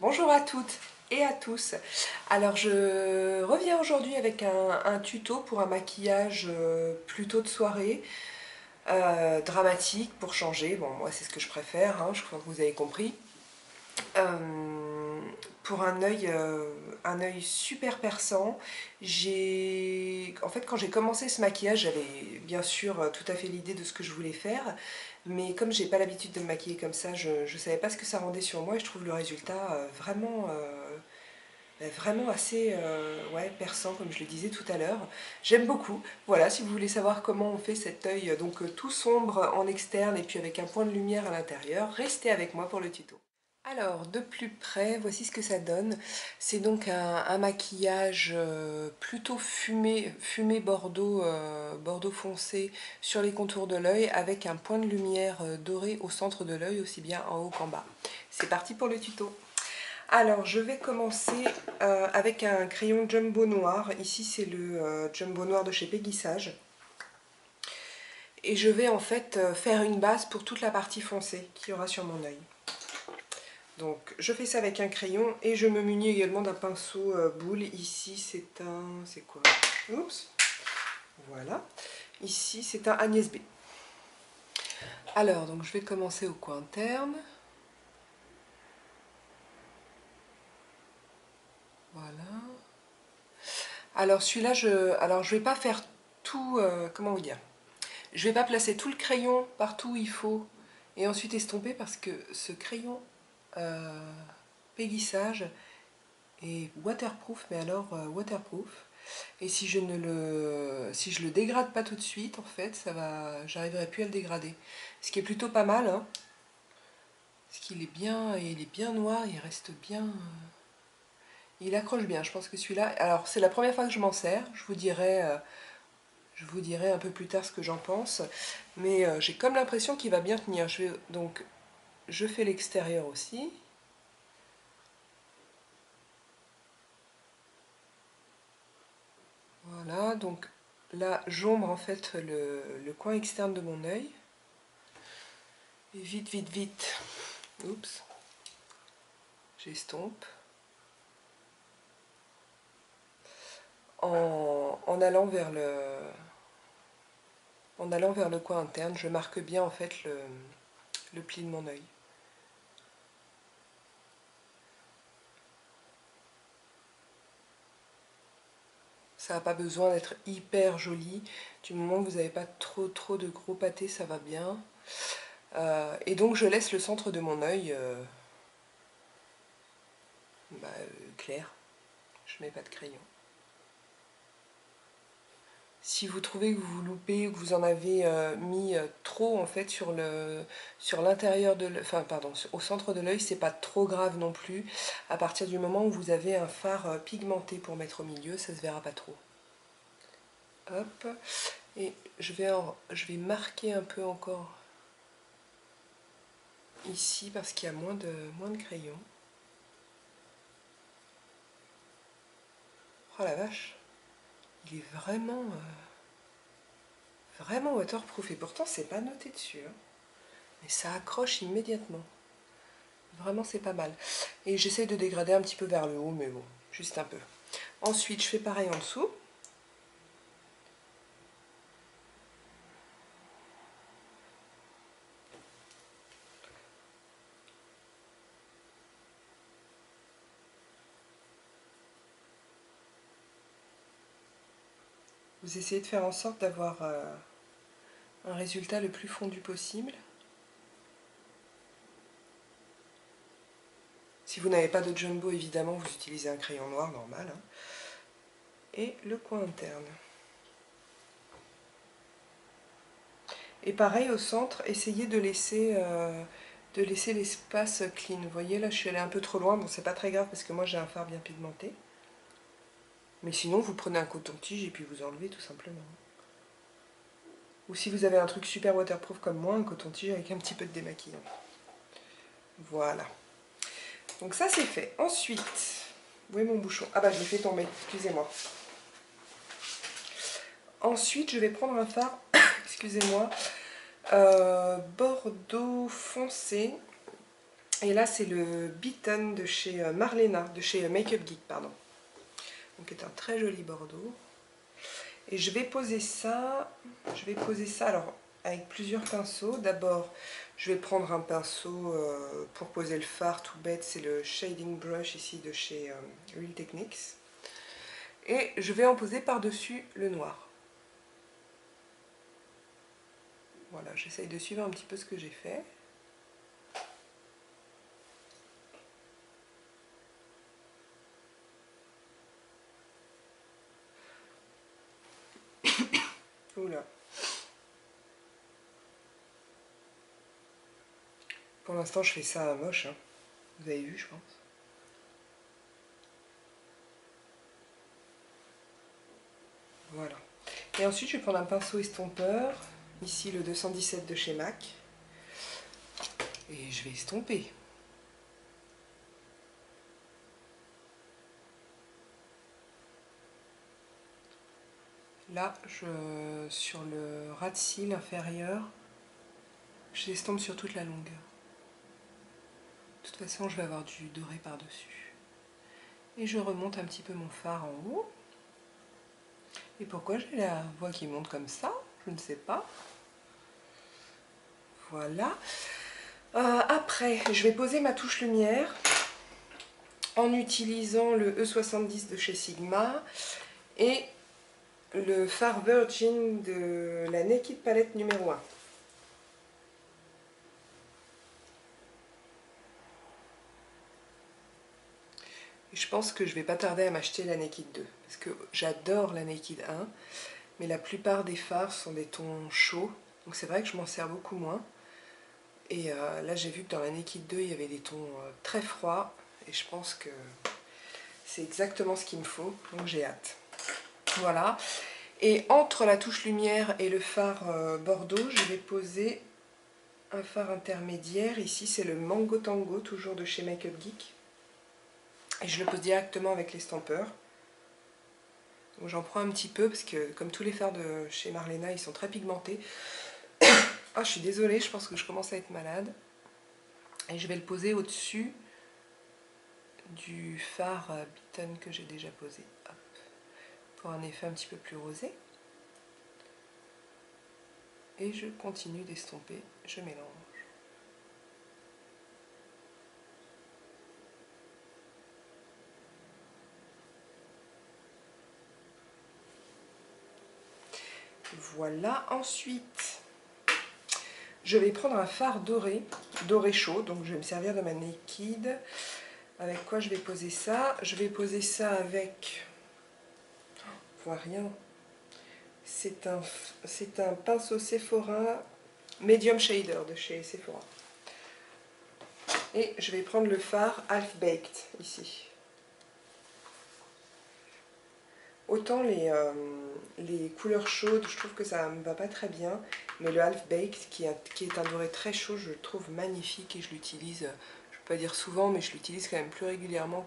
Bonjour à toutes et à tous. Alors je reviens aujourd'hui avec un tuto pour un maquillage plutôt de soirée, dramatique pour changer. Bon, moi c'est ce que je préfère, hein, je crois que vous avez compris. Pour un œil super perçant. En fait, quand j'ai commencé ce maquillage, j'avais bien sûr tout à fait l'idée de ce que je voulais faire, mais comme j'ai pas l'habitude de me maquiller comme ça, je ne savais pas ce que ça rendait sur moi et je trouve le résultat vraiment assez ouais, perçant, comme je le disais tout à l'heure. J'aime beaucoup. Voilà, si vous voulez savoir comment on fait cet œil tout sombre en externe et puis avec un point de lumière à l'intérieur, restez avec moi pour le tuto. Alors, de plus près, voici ce que ça donne. C'est donc un maquillage plutôt fumé bordeaux, bordeaux foncé sur les contours de l'œil avec un point de lumière doré au centre de l'œil, aussi bien en haut qu'en bas. C'est parti pour le tuto. Alors, je vais commencer avec un crayon Jumbo noir. Ici, c'est le Jumbo noir de chez Peggy Sage. Et je vais en fait faire une base pour toute la partie foncée qu'il y aura sur mon œil. Donc je fais ça avec un crayon et je me munis également d'un pinceau boule. Ici c'est un... c'est quoi? Oups. Voilà. Ici c'est un Agnès B. Alors donc je vais commencer au coin interne. Voilà. Alors celui-là, je vais pas faire tout... comment vous dire? Je vais pas placer tout le crayon partout où il faut et ensuite estomper parce que ce crayon Peggy Sage est waterproof, mais alors waterproof. Et si je le dégrade pas tout de suite, en fait, j'arriverai plus à le dégrader. Ce qui est plutôt pas mal, hein, parce qu'il est bien noir, il reste bien, il accroche bien. Je pense que celui-là, alors c'est la première fois que je m'en sers. Je vous dirai un peu plus tard ce que j'en pense, mais j'ai comme l'impression qu'il va bien tenir. Donc, je fais l'extérieur aussi. Voilà, donc là, j'ombre en fait le coin externe de mon œil. Et vite, vite, vite. Oups. J'estompe. En allant vers le coin interne, je marque bien en fait le pli de mon œil. Ça n'a pas besoin d'être hyper joli. Du moment que vous n'avez pas trop de gros pâtés, ça va bien. Et donc je laisse le centre de mon œil clair. Je mets pas de crayon. Si vous trouvez que vous loupez ou que vous en avez mis trop en fait sur l'intérieur de l'œil, enfin pardon, au centre de l'œil, c'est pas trop grave non plus. À partir du moment où vous avez un fard pigmenté pour mettre au milieu, ça se verra pas trop. Hop, et je vais marquer un peu encore ici parce qu'il y a moins de crayon. Oh la vache, il est vraiment waterproof et pourtant c'est pas noté dessus, hein. Mais ça accroche immédiatement. Vraiment c'est pas mal. Et j'essaie de dégrader un petit peu vers le haut, mais bon, juste un peu. Ensuite je fais pareil en dessous. Vous essayez de faire en sorte d'avoir un résultat le plus fondu possible. Si vous n'avez pas de jumbo, évidemment, vous utilisez un crayon noir normal, hein. Et le coin interne. Et pareil au centre, essayez de laisser l'espace clean. Vous voyez, là je suis allée un peu trop loin. Bon, c'est pas très grave parce que moi j'ai un fard bien pigmenté. Mais sinon, vous prenez un coton-tige et puis vous enlevez tout simplement. Ou si vous avez un truc super waterproof comme moi, un coton-tige avec un petit peu de démaquillant. Voilà. Donc ça c'est fait. Ensuite, où est mon bouchon? Ah bah je l'ai fait tomber, excusez-moi. Ensuite, je vais prendre un fard, excusez-moi, bordeaux foncé. Et là c'est le Beaten de chez Marlena, de chez Make Up Geek, pardon. Donc c'est un très joli bordeaux. Et je vais poser ça alors avec plusieurs pinceaux. D'abord je vais prendre un pinceau pour poser le fard tout bête, c'est le Shading Brush ici de chez Real Techniques. Et je vais en poser par-dessus le noir. Voilà, j'essaye de suivre un petit peu ce que j'ai fait. Oula. Pour l'instant, je fais ça moche, hein. Vous avez vu, je pense. Voilà. Et ensuite, je vais prendre un pinceau estompeur. Ici, le 217 de chez MAC. Et je vais estomper. Là, sur le ras de cils inférieur, j'estompe sur toute la longueur. De toute façon, je vais avoir du doré par-dessus. Et je remonte un petit peu mon fard en haut. Et pourquoi j'ai la voix qui monte comme ça? Je ne sais pas. Voilà. Après, je vais poser ma touche lumière en utilisant le E70 de chez Sigma et le fard Virgin de la Naked Palette numéro 1. Et je pense que je vais pas tarder à m'acheter la Naked 2 parce que j'adore la Naked 1, mais la plupart des fards sont des tons chauds, donc c'est vrai que je m'en sers beaucoup moins. Et là j'ai vu que dans la Naked 2 il y avait des tons très froids et je pense que c'est exactement ce qu'il me faut, donc j'ai hâte. Voilà. Et entre la touche lumière et le fard bordeaux, je vais poser un fard intermédiaire. Ici c'est le Mango Tango, toujours de chez Make Up Geek. Et je le pose directement avec l'estampeur. Donc j'en prends un petit peu parce que comme tous les fards de chez Marlena, ils sont très pigmentés. Ah, je suis désolée, je pense que je commence à être malade. Et je vais le poser au-dessus du fard Beaten que j'ai déjà posé. Hop. Pour un effet un petit peu plus rosé. Et je continue d'estomper, je mélange. Voilà, ensuite je vais prendre un fard doré, doré chaud, donc je vais me servir de ma Naked. Avec quoi je vais poser ça? Je vais poser ça avec... On voit rien. C'est un pinceau Sephora Medium Shader de chez Sephora. Et je vais prendre le fard Half Baked ici. Autant les couleurs chaudes, je trouve que ça ne me va pas très bien, mais le Half Baked, qui est un doré très chaud, je le trouve magnifique et je l'utilise, je ne peux pas dire souvent, mais je l'utilise quand même plus régulièrement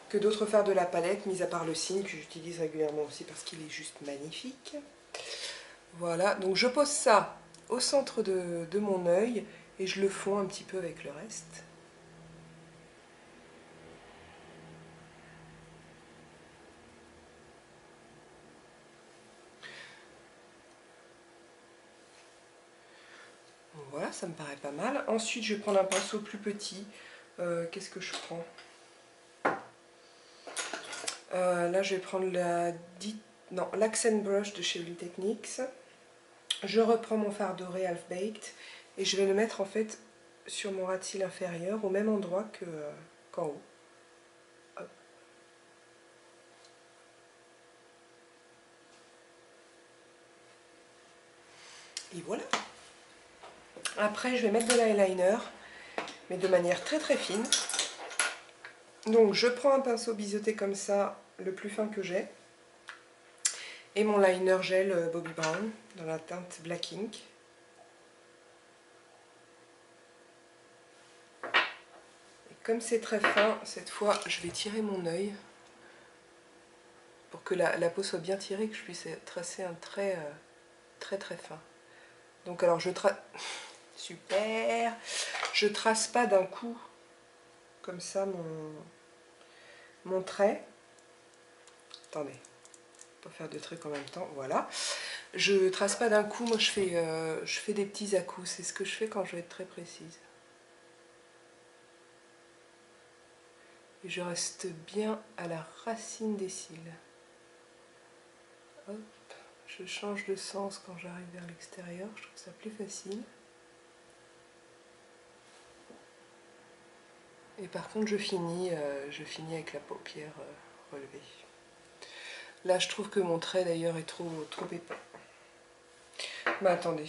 que d'autres fards de la palette, mis à part le Signe, que j'utilise régulièrement aussi parce qu'il est juste magnifique. Voilà, donc je pose ça au centre de mon œil et je le fonds un petit peu avec le reste. Voilà, ça me paraît pas mal. Ensuite, je vais prendre un pinceau plus petit. Qu'est-ce que je prends? Là, je vais prendre l'Accent Brush de chez Real Techniques. Je reprends mon fard doré Half Baked et je vais le mettre en fait sur mon ras de cils inférieur au même endroit qu'en haut. Hop. Et voilà. Après, je vais mettre de l'eyeliner, mais de manière très très fine. Donc, je prends un pinceau biseauté comme ça, le plus fin que j'ai. Et mon liner gel Bobbi Brown dans la teinte Black Ink. Et comme c'est très fin, cette fois je vais tirer mon œil pour que la peau soit bien tirée, que je puisse tracer un trait très très fin. Donc alors je trace... Super. Je trace pas d'un coup comme ça mon trait. Attendez, pas faire deux trucs en même temps, voilà. Je trace pas d'un coup, moi je fais des petits à-coups, c'est ce que je fais quand je vais être très précise. Et je reste bien à la racine des cils. Hop, je change de sens quand j'arrive vers l'extérieur, je trouve ça plus facile. Et par contre je finis avec la paupière relevée. Là je trouve que mon trait d'ailleurs est trop épais. Mais attendez,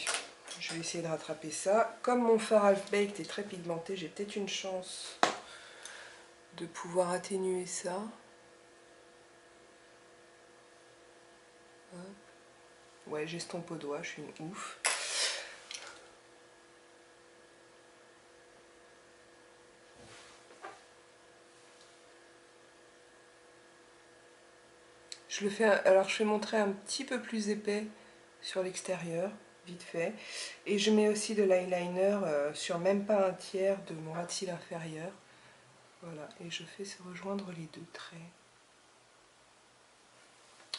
je vais essayer de rattraper ça. Comme mon fard half-baked est très pigmenté, j'ai peut-être une chance de pouvoir atténuer ça. Hop. Ouais, j'estompe au doigt, je suis une ouf. Alors je fais mon trait un petit peu plus épais sur l'extérieur, vite fait. Et je mets aussi de l'eyeliner sur même pas un tiers de mon ras de cils inférieur. Voilà, et je fais se rejoindre les deux traits.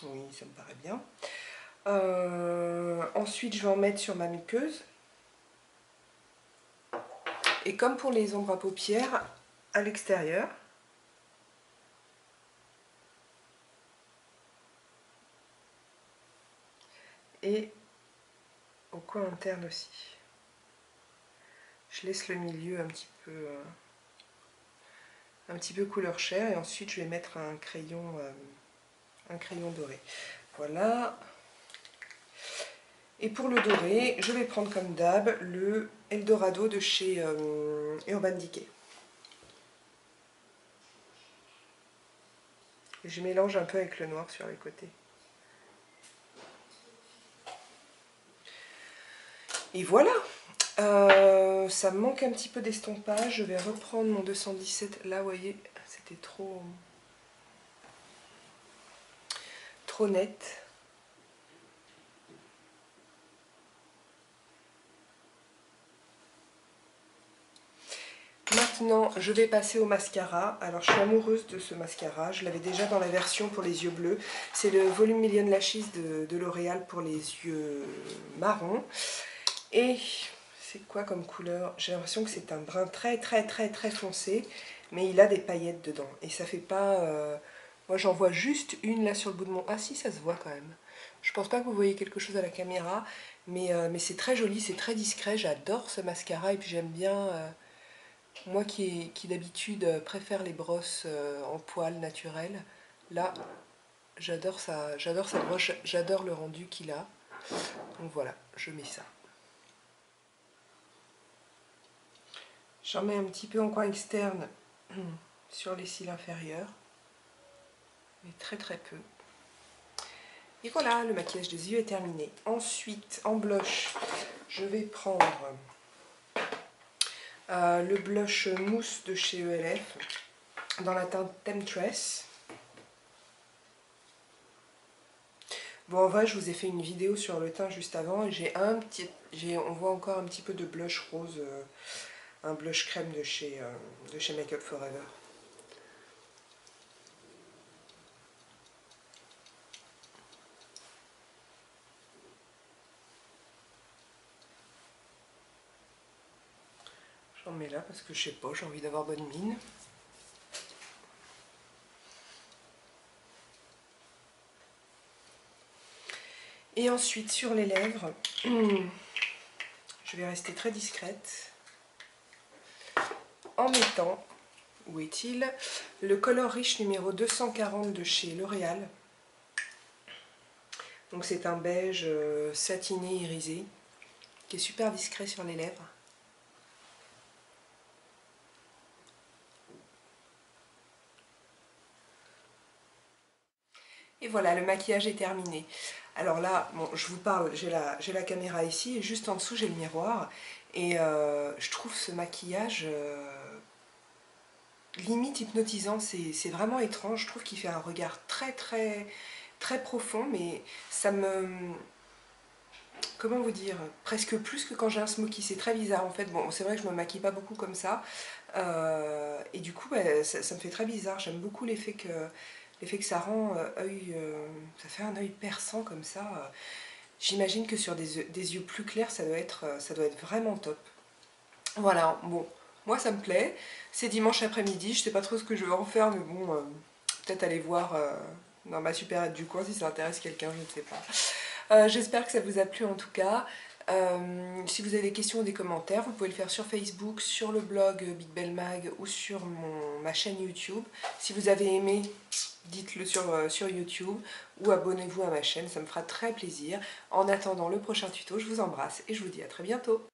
Oui, ça me paraît bien. Ensuite, je vais en mettre sur ma muqueuse. Et comme pour les ombres à paupières, à l'extérieur. Et au coin interne aussi. Je laisse le milieu un petit peu couleur chair et ensuite je vais mettre un crayon doré. Voilà. Et pour le doré, je vais prendre comme d'hab le Eldorado de chez Urban Decay. Et je mélange un peu avec le noir sur les côtés. Et voilà. Ça me manque un petit peu d'estompage. Je vais reprendre mon 217. Là, vous voyez, c'était trop net. Maintenant, je vais passer au mascara. Alors, je suis amoureuse de ce mascara. Je l'avais déjà dans la version pour les yeux bleus. C'est le Volume Million Lashes de L'Oréal pour les yeux marrons. Et c'est quoi comme couleur? J'ai l'impression que c'est un brun très foncé, mais il a des paillettes dedans. Et ça fait pas... Moi, j'en vois juste une là sur le bout de mon... Ah si, ça se voit quand même. Je pense pas que vous voyez quelque chose à la caméra, mais c'est très joli, c'est très discret. J'adore ce mascara et puis j'aime bien... Moi qui d'habitude préfère les brosses en poils naturelles, là j'adore sa broche, j'adore le rendu qu'il a. Donc voilà, je mets ça. J'en mets un petit peu en coin externe sur les cils inférieurs, mais très peu. Et voilà, le maquillage des yeux est terminé. Ensuite, en blush, je vais prendre le blush mousse de chez ELF dans la teinte Temptress. Bon, en vrai, je vous ai fait une vidéo sur le teint juste avant et on voit encore un petit peu de blush rose, un blush crème de chez Make Up For Ever. J'en mets là parce que je sais pas, j'ai envie d'avoir bonne mine. Et ensuite sur les lèvres, je vais rester très discrète en mettant, où est-il, le Color Riche numéro 240 de chez L'Oréal. Donc c'est un beige satiné irisé qui est super discret sur les lèvres. Et voilà, le maquillage est terminé. Alors là, bon, je vous parle, j'ai la caméra ici, et juste en dessous j'ai le miroir. Et je trouve ce maquillage limite hypnotisant, c'est vraiment étrange. Je trouve qu'il fait un regard très profond, mais ça me comment vous dire, presque plus que quand j'ai un smoky, c'est très bizarre en fait. Bon, c'est vrai que je me maquille pas beaucoup comme ça, et du coup bah, ça me fait très bizarre. J'aime beaucoup l'effet que ça rend ça fait un œil perçant comme ça. J'imagine que sur des yeux plus clairs ça doit être vraiment top. Voilà, bon, moi ça me plaît. C'est dimanche après-midi, je sais pas trop ce que je vais en faire, mais bon, peut-être aller voir dans ma supérette du coin si ça intéresse quelqu'un, je ne sais pas. J'espère que ça vous a plu en tout cas. Si vous avez des questions ou des commentaires, vous pouvez le faire sur Facebook, sur le blog Big Belle Mag ou sur ma chaîne YouTube. Si vous avez aimé, dites-le sur YouTube ou abonnez-vous à ma chaîne, ça me fera très plaisir. En attendant le prochain tuto, je vous embrasse et je vous dis à très bientôt.